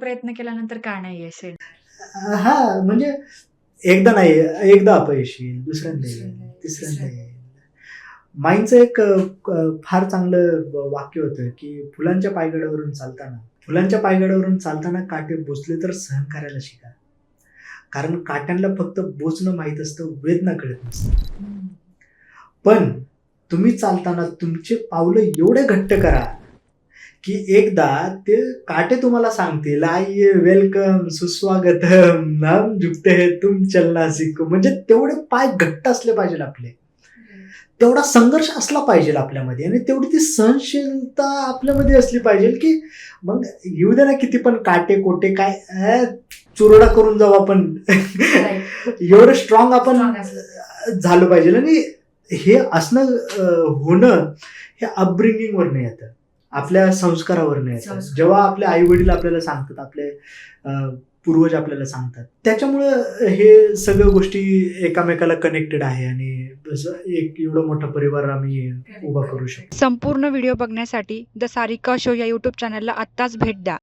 प्रयत्न केल्यानंतर का नाही यश येईल? हां, म्हणजे एकदा नाही, एकदा अपयश येईल, दुसऱ्यांदा येईल, दुसऱ्यांदा येईल, तिसऱ्यांदा तिसऱ्यांदा येईल. माईंचं एक फार चांगलं वाक्य होतं, की फुलांच्या पायघड्यावरून चालताना काटे बोचले तर सहन करायला शिका. कारण काट्यांना फक्त बोचणं माहीत असतं, वेदना कळत नसतं. हं. पण तुम्ही चालताना तुमचे पावलं एवढे घट्ट करा, की एकदा ते काटे तुम्हाला सांगतील, "आइये, वेलकम, सुस्वागतम, हम झुकते हैं, तुम चलना सीखो." म्हणजे तेवढे पाय घट्ट असले पाहिजेल आपले. तेवढा संघर्ष असला पाहिजे आपल्यामध्ये आणि तेवढी ती सहनशीलता आपल्यामध्ये असली पाहिजे, की मग येऊ दे ना किती पण काटे-कोटे काय चुरडा करून जाऊ आपण. राइट. एवढं स्ट्राँग आपण स्ट्राँग असलं. झालं पाहिजे आणि हे असणं होणं हे अपब्रिंगिंगवरनं येतं. आपल्या संस्कारावरनं येतं. संस्कार. जेव्हा आपले आई-वडील आपल्याला सांगतात, आपले अ, पूर्वज आपल्याला सांगतात. त्याच्यामुळं हे सगळ्या गोष्टी एकमेकाला कनेक्टेड आहे आणि असं एक एवढा मोठा परिवार आम्ही उभा करू शकतो. संपूर्ण व्हिडिओ बघण्यासाठी द सारिका शो या यूट्यूब चॅनलला आत्ताच भेट द्या.